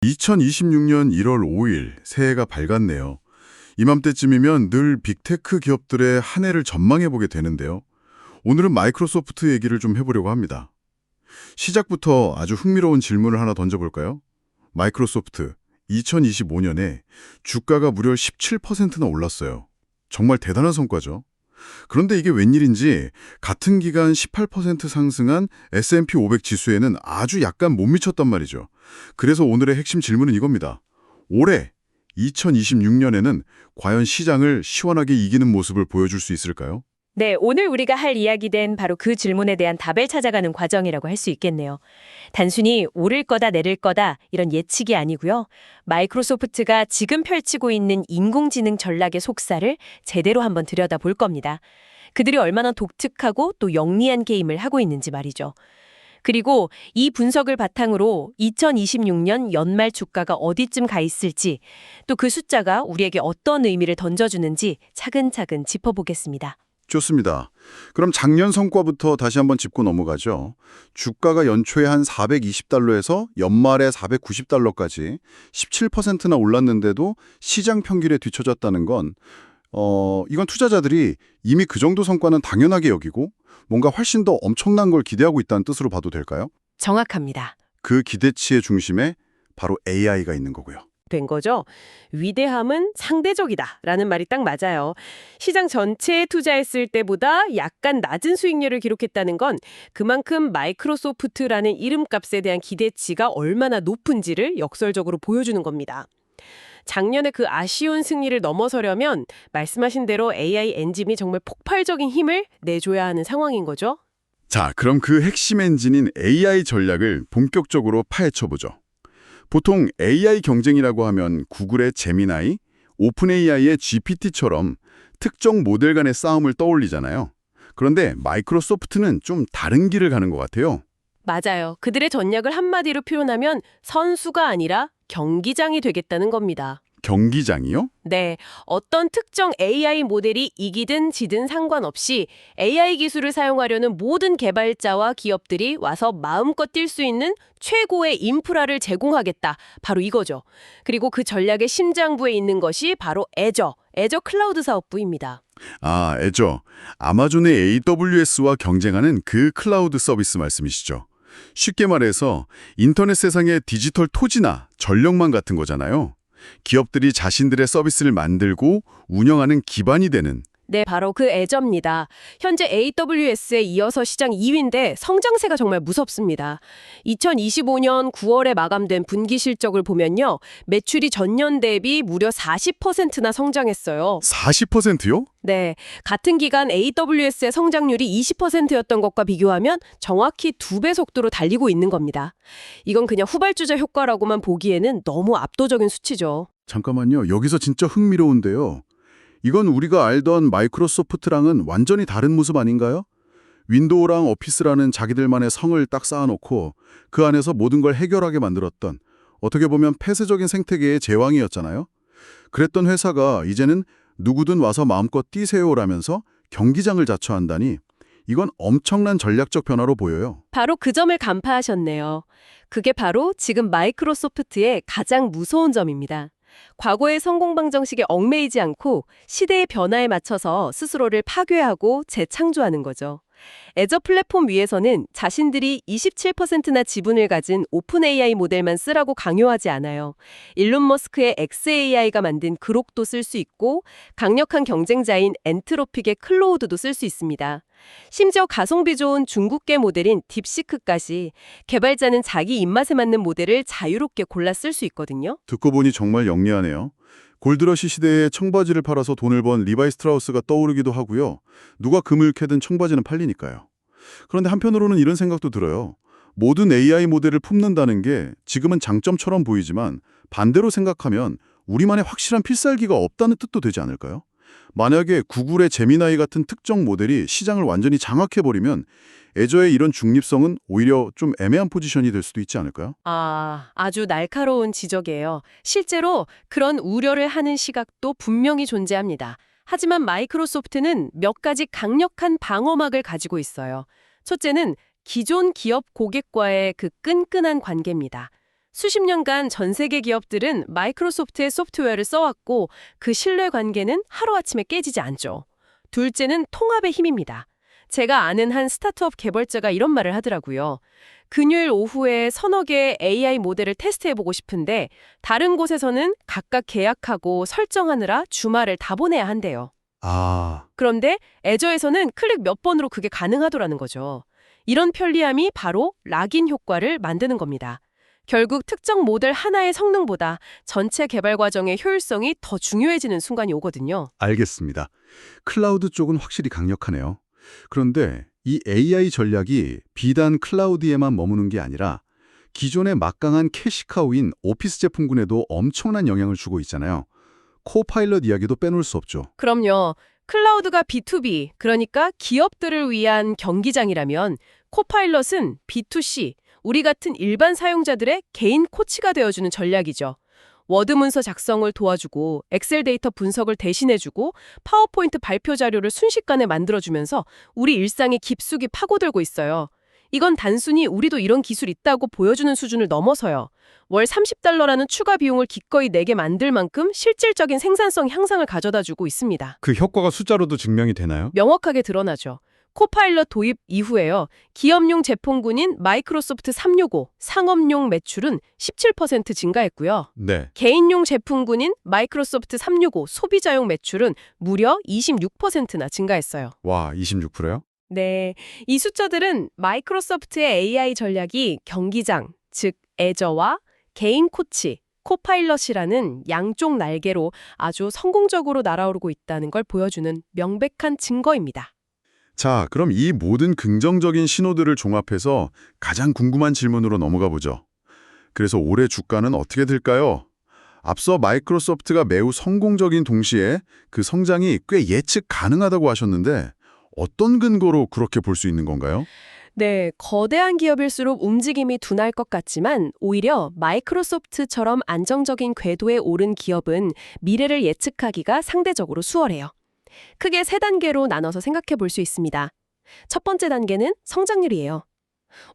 2026년 1월 5일 새해가 밝았네요. 이맘때쯤이면 늘 빅테크 기업들의 한 해를 전망해 보게 되는데요. 오늘은 마이크로소프트 얘기를 좀 해보려고 합니다. 시작부터 아주 흥미로운 질문을 하나 던져볼까요? 마이크로소프트 2025년에 주가가 무려 17%나 올랐어요. 정말 대단한 성과죠. 그런데 이게 웬일인지 같은 기간 18% 상승한 S&P 500 지수에는 아주 약간 못 미쳤단 말이죠. 그래서 오늘의 핵심 질문은 이겁니다. 올해 2026년에는 과연 시장을 시원하게 이기는 모습을 보여줄 수 있을까요? 네, 오늘 우리가 할 이야기는 바로 그 질문에 대한 답을 찾아가는 과정이라고 할 수 있겠네요. 단순히 오를 거다 내릴 거다 이런 예측이 아니고요. 마이크로소프트가 지금 펼치고 있는 인공지능 전략의 속살을 제대로 한번 들여다볼 겁니다. 그들이 얼마나 독특하고 또 영리한 게임을 하고 있는지 말이죠. 그리고 이 분석을 바탕으로 2026년 연말 주가가 어디쯤 가 있을지, 또 그 숫자가 우리에게 어떤 의미를 던져주는지 차근차근 짚어보겠습니다. 좋습니다. 그럼 작년 성과부터 다시 한번 짚고 넘어가죠. 주가가 연초에 한 420달러에서 연말에 490달러까지 17%나 올랐는데도 시장 평균에 뒤처졌다는 건 이건 투자자들이 이미 그 정도 성과는 당연하게 여기고 뭔가 훨씬 더 엄청난 걸 기대하고 있다는 뜻으로 봐도 될까요? 정확합니다. 그 기대치의 중심에 바로 AI가 있는 거고요. 된 거죠. 위대함은 상대적이다라는 말이 딱 맞아요. 시장 전체에 투자했을 때보다 약간 낮은 수익률을 기록했다는 건 그만큼 마이크로소프트라는 이름값에 대한 기대치가 얼마나 높은지를 역설적으로 보여주는 겁니다. 작년에 그 아쉬운 승리를 넘어서려면 말씀하신 대로 AI 엔진이 정말 폭발적인 힘을 내줘야 하는 상황인 거죠. 자, 그럼 그 핵심 엔진인 AI 전략을 본격적으로 파헤쳐보죠. 보통 AI 경쟁이라고 하면 구글의 제미나이, 오픈 AI의 GPT처럼 특정 모델 간의 싸움을 떠올리잖아요. 그런데 마이크로소프트는 좀 다른 길을 가는 것 같아요. 맞아요. 그들의 전략을 한마디로 표현하면 선수가 아니라 경기장이 되겠다는 겁니다. 경기장이요? 네, 어떤 특정 AI 모델이 이기든 지든 상관없이 AI 기술을 사용하려는 모든 개발자와 기업들이 와서 마음껏 뛸 수 있는 최고의 인프라를 제공하겠다. 바로 이거죠. 그리고 그 전략의 심장부에 있는 것이 바로 애저 클라우드 사업부입니다. 아, 애저. 아마존의 AWS와 경쟁하는 그 클라우드 서비스 말씀이시죠. 쉽게 말해서 인터넷 세상의 디지털 토지나 전력망 같은 거잖아요. 기업들이 자신들의 서비스를 만들고 운영하는 기반이 되는. 네, 바로 그 애저입니다. 현재 AWS에 이어서 시장 2위인데 성장세가 정말 무섭습니다. 2025년 9월에 마감된 분기 실적을 보면요. 매출이 전년 대비 무려 40%나 성장했어요. 40%요? 네, 같은 기간 AWS의 성장률이 20%였던 것과 비교하면 정확히 2배 속도로 달리고 있는 겁니다. 이건 그냥 후발주자 효과라고만 보기에는 너무 압도적인 수치죠. 잠깐만요. 여기서 진짜 흥미로운데요. 이건 우리가 알던 마이크로소프트랑은 완전히 다른 모습 아닌가요? 윈도우랑 오피스라는 자기들만의 성을 딱 쌓아놓고 그 안에서 모든 걸 해결하게 만들었던 어떻게 보면 폐쇄적인 생태계의 제왕이었잖아요. 그랬던 회사가 이제는 누구든 와서 마음껏 뛰세요라면서 경기장을 자처한다니 이건 엄청난 전략적 변화로 보여요. 바로 그 점을 간파하셨네요. 그게 바로 지금 마이크로소프트의 가장 무서운 점입니다. 과거의 성공 방정식에 얽매이지 않고 시대의 변화에 맞춰서 스스로를 파괴하고 재창조하는 거죠. 애저 플랫폼 위에서는 자신들이 27%나 지분을 가진 오픈 AI 모델만 쓰라고 강요하지 않아요. 일론 머스크의 xAI가 만든 그록도 쓸 수 있고 강력한 경쟁자인 엔트로픽의 클로우드도 쓸 수 있습니다. 심지어 가성비 좋은 중국계 모델인 딥시크까지 개발자는 자기 입맛에 맞는 모델을 자유롭게 골라 쓸 수 있거든요. 듣고 보니 정말 영리하네요. 골드러시 시대에 청바지를 팔아서 돈을 번 리바이 스트라우스가 떠오르기도 하고요. 누가 금을 캐든 청바지는 팔리니까요. 그런데 한편으로는 이런 생각도 들어요. 모든 AI 모델을 품는다는 게 지금은 장점처럼 보이지만 반대로 생각하면 우리만의 확실한 필살기가 없다는 뜻도 되지 않을까요? 만약에 구글의 제미나이 같은 특정 모델이 시장을 완전히 장악해버리면 애저의 이런 중립성은 오히려 좀 애매한 포지션이 될 수도 있지 않을까요? 아주 날카로운 지적이에요. 실제로 그런 우려를 하는 시각도 분명히 존재합니다. 하지만 마이크로소프트는 몇 가지 강력한 방어막을 가지고 있어요. 첫째는 기존 기업 고객과의 그 끈끈한 관계입니다. 수십 년간 전 세계 기업들은 마이크로소프트의 소프트웨어를 써왔고 그 신뢰 관계는 하루아침에 깨지지 않죠. 둘째는 통합의 힘입니다. 제가 아는 한 스타트업 개발자가 이런 말을 하더라고요. 금요일 오후에 서너 개의 AI 모델을 테스트해보고 싶은데 다른 곳에서는 각각 계약하고 설정하느라 주말을 다 보내야 한대요. 아, 그런데 애저에서는 클릭 몇 번으로 그게 가능하더라는 거죠. 이런 편리함이 바로 락인 효과를 만드는 겁니다. 결국 특정 모델 하나의 성능보다 전체 개발 과정의 효율성이 더 중요해지는 순간이 오거든요. 알겠습니다. 클라우드 쪽은 확실히 강력하네요. 그런데 이 AI 전략이 비단 클라우드에만 머무는 게 아니라 기존의 막강한 캐시카우인 오피스 제품군에도 엄청난 영향을 주고 있잖아요. 코파일럿 이야기도 빼놓을 수 없죠. 그럼요. 클라우드가 B2B, 그러니까 기업들을 위한 경기장이라면 코파일럿은 B2C, 우리 같은 일반 사용자들의 개인 코치가 되어주는 전략이죠. 워드 문서 작성을 도와주고 엑셀 데이터 분석을 대신해주고 파워포인트 발표 자료를 순식간에 만들어주면서 우리 일상에 깊숙이 파고들고 있어요. 이건 단순히 우리도 이런 기술 있다고 보여주는 수준을 넘어서요. 월 $30라는 추가 비용을 기꺼이 내게 만들 만큼 실질적인 생산성 향상을 가져다주고 있습니다. 그 효과가 숫자로도 증명이 되나요? 명확하게 드러나죠. 코파일럿 도입 이후에요. 기업용 제품군인 마이크로소프트 365 상업용 매출은 17% 증가했고요. 네. 개인용 제품군인 마이크로소프트 365 소비자용 매출은 무려 26%나 증가했어요. 와, 26%요? 네, 이 숫자들은 마이크로소프트의 AI 전략이 경기장, 즉 애저와 개인 코치, 코파일럿이라는 양쪽 날개로 아주 성공적으로 날아오르고 있다는 걸 보여주는 명백한 증거입니다. 자, 그럼 이 모든 긍정적인 신호들을 종합해서 가장 궁금한 질문으로 넘어가 보죠. 그래서 올해 주가는 어떻게 될까요? 앞서 마이크로소프트가 매우 성공적인 동시에 그 성장이 꽤 예측 가능하다고 하셨는데 어떤 근거로 그렇게 볼 수 있는 건가요? 네, 거대한 기업일수록 움직임이 둔할 것 같지만 오히려 마이크로소프트처럼 안정적인 궤도에 오른 기업은 미래를 예측하기가 상대적으로 수월해요. 크게 세 단계로 나눠서 생각해 볼 수 있습니다. 첫 번째 단계는 성장률이에요.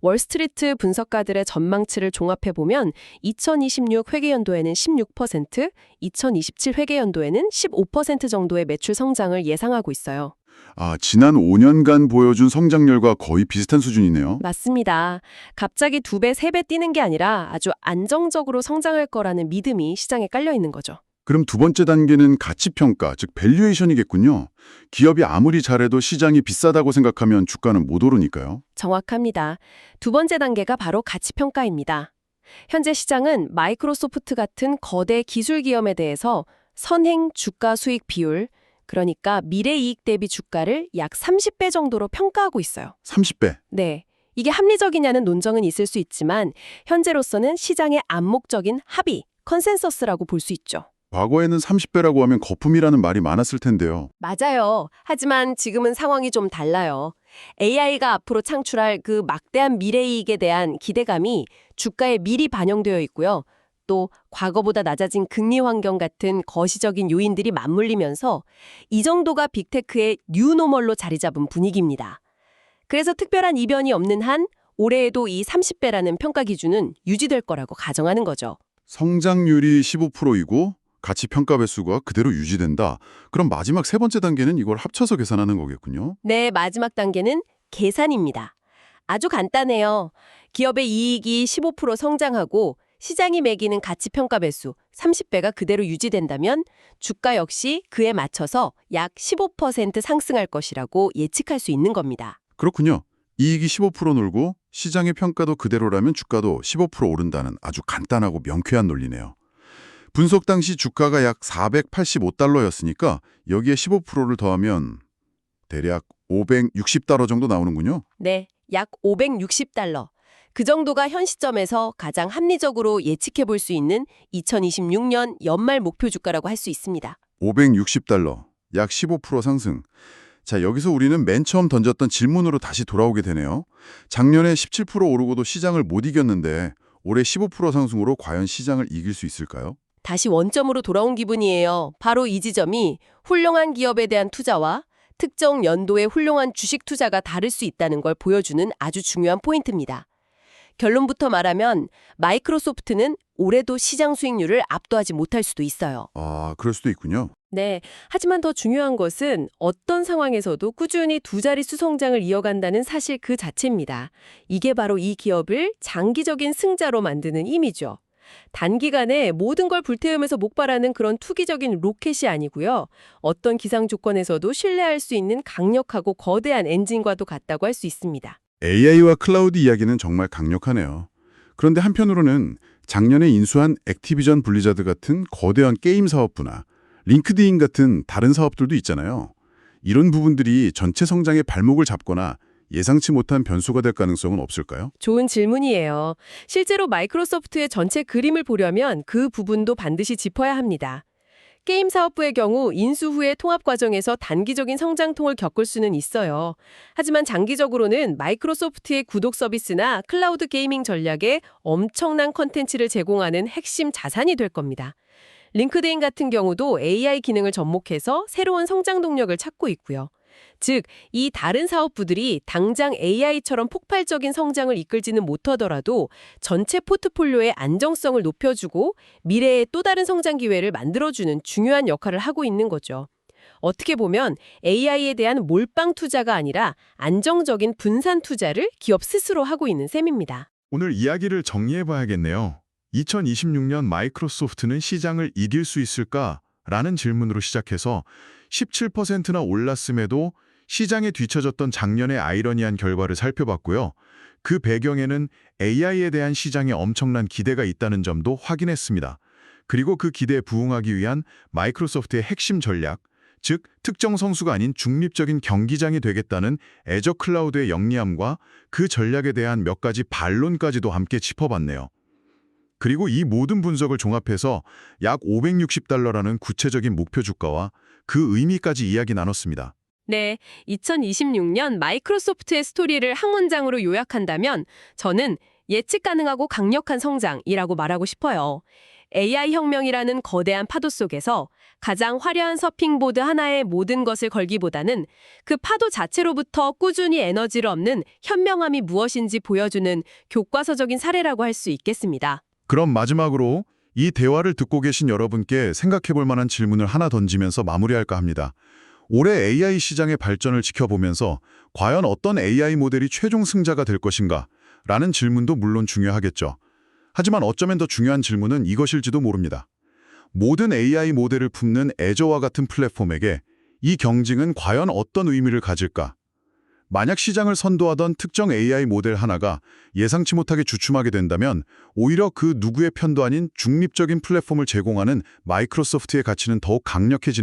월스트리트 분석가들의 전망치를 종합해 보면 2026 회계연도에는 16%, 2027 회계연도에는 15% 정도의 매출 성장을 예상하고 있어요. 아, 지난 5년간 보여준 성장률과 거의 비슷한 수준이네요. 맞습니다. 갑자기 2배, 3배 뛰는 게 아니라 아주 안정적으로 성장할 거라는 믿음이 시장에 깔려 있는 거죠. 그럼 두 번째 단계는 가치평가, 즉 밸류에이션이겠군요. 기업이 아무리 잘해도 시장이 비싸다고 생각하면 주가는 못 오르니까요. 정확합니다. 두 번째 단계가 바로 가치평가입니다. 현재 시장은 마이크로소프트 같은 거대 기술 기업에 대해서 선행 주가 수익 비율, 그러니까 미래이익 대비 주가를 약 30배 정도로 평가하고 있어요. 30배. 네. 이게 합리적이냐는 논쟁은 있을 수 있지만 현재로서는 시장의 암묵적인 합의, 컨센서스라고 볼 수 있죠. 과거에는 30배라고 하면 거품이라는 말이 많았을 텐데요. 맞아요. 하지만 지금은 상황이 좀 달라요. AI가 앞으로 창출할 그 막대한 미래이익에 대한 기대감이 주가에 미리 반영되어 있고요. 또 과거보다 낮아진 금리 환경 같은 거시적인 요인들이 맞물리면서 이 정도가 빅테크의 뉴노멀로 자리 잡은 분위기입니다. 그래서 특별한 이변이 없는 한 올해에도 이 30배라는 평가 기준은 유지될 거라고 가정하는 거죠. 성장률이 15%이고 가치 평가 배수가 그대로 유지된다. 그럼 마지막 세 번째 단계는 이걸 합쳐서 계산하는 거겠군요. 네, 마지막 단계는 계산입니다. 아주 간단해요. 기업의 이익이 15% 성장하고 시장이 매기는 가치평가 배수 30배가 그대로 유지된다면 주가 역시 그에 맞춰서 약 15% 상승할 것이라고 예측할 수 있는 겁니다. 그렇군요. 이익이 15% 늘고 시장의 평가도 그대로라면 주가도 15% 오른다는 아주 간단하고 명쾌한 논리네요. 분석 당시 주가가 약 $485였으니까 여기에 15%를 더하면 대략 $560 정도 나오는군요. 네, 약 $560. 그 정도가 현 시점에서 가장 합리적으로 예측해 볼 수 있는 2026년 연말 목표 주가라고 할 수 있습니다. $560, 약 15% 상승. 자, 여기서 우리는 맨 처음 던졌던 질문으로 다시 돌아오게 되네요. 작년에 17% 오르고도 시장을 못 이겼는데 올해 15% 상승으로 과연 시장을 이길 수 있을까요? 다시 원점으로 돌아온 기분이에요. 바로 이 지점이 훌륭한 기업에 대한 투자와 특정 연도의 훌륭한 주식 투자가 다를 수 있다는 걸 보여주는 아주 중요한 포인트입니다. 결론부터 말하면 마이크로소프트는 올해도 시장 수익률을 압도하지 못할 수도 있어요. 아, 그럴 수도 있군요. 네. 하지만 더 중요한 것은 어떤 상황에서도 꾸준히 두 자릿수 성장을 이어간다는 사실 그 자체입니다. 이게 바로 이 기업을 장기적인 승자로 만드는 힘이죠. 단기간에 모든 걸 불태우면서 목발하는 그런 투기적인 로켓이 아니고요. 어떤 기상 조건에서도 신뢰할 수 있는 강력하고 거대한 엔진과도 같다고 할 수 있습니다. AI와 클라우드 이야기는 정말 강력하네요. 그런데 한편으로는 작년에 인수한 액티비전 블리자드 같은 거대한 게임 사업부나 링크드인 같은 다른 사업들도 있잖아요. 이런 부분들이 전체 성장의 발목을 잡거나 예상치 못한 변수가 될 가능성은 없을까요? 좋은 질문이에요. 실제로 마이크로소프트의 전체 그림을 보려면 그 부분도 반드시 짚어야 합니다. 게임 사업부의 경우 인수 후의 통합 과정에서 단기적인 성장통을 겪을 수는 있어요. 하지만 장기적으로는 마이크로소프트의 구독 서비스나 클라우드 게이밍 전략에 엄청난 컨텐츠를 제공하는 핵심 자산이 될 겁니다. 링크드인 같은 경우도 AI 기능을 접목해서 새로운 성장 동력을 찾고 있고요. 즉, 이 다른 사업부들이 당장 AI처럼 폭발적인 성장을 이끌지는 못하더라도 전체 포트폴리오의 안정성을 높여주고 미래의 또 다른 성장 기회를 만들어주는 중요한 역할을 하고 있는 거죠. 어떻게 보면 AI에 대한 몰빵 투자가 아니라 안정적인 분산 투자를 기업 스스로 하고 있는 셈입니다. 오늘 이야기를 정리해봐야겠네요. 2026년 마이크로소프트는 시장을 이길 수 있을까? 라는 질문으로 시작해서 17%나 올랐음에도 시장에 뒤처졌던 작년의 아이러니한 결과를 살펴봤고요. 그 배경에는 AI에 대한 시장에 엄청난 기대가 있다는 점도 확인했습니다. 그리고 그 기대에 부응하기 위한 마이크로소프트의 핵심 전략, 즉 특정 성수가 아닌 중립적인 경기장이 되겠다는 애저 클라우드의 영리함과 그 전략에 대한 몇 가지 반론까지도 함께 짚어봤네요. 그리고 이 모든 분석을 종합해서 약 $560라는 구체적인 목표 주가와 그 의미까지 이야기 나눴습니다. 네, 2026년 마이크로소프트의 스토리를 한 문장으로 요약한다면 저는 예측 가능하고 강력한 성장이라고 말하고 싶어요. AI 혁명이라는 거대한 파도 속에서 가장 화려한 서핑보드 하나에 모든 것을 걸기보다는 그 파도 자체로부터 꾸준히 에너지를 얻는 현명함이 무엇인지 보여주는 교과서적인 사례라고 할 수 있겠습니다. 그럼 마지막으로 이 대화를 듣고 계신 여러분께 생각해볼 만한 질문을 하나 던지면서 마무리할까 합니다. 올해 AI 시장의 발전을 지켜보면서 과연 어떤 AI 모델이 최종 승자가 될 것인가? 라는 질문도 물론 중요하겠죠. 하지만 어쩌면 더 중요한 질문은 이것일지도 모릅니다. 모든 AI 모델을 품는 애저와 같은 플랫폼에게 이 경쟁은 과연 어떤 의미를 가질까? 만약 시장을 선도하던 특정 AI 모델 하나가 예상치 못하게 주춤하게 된다면 오히려 그 누구의 편도 아닌 중립적인 플랫폼을 제공하는 마이크로소프트의 가치는 더욱 강력해지는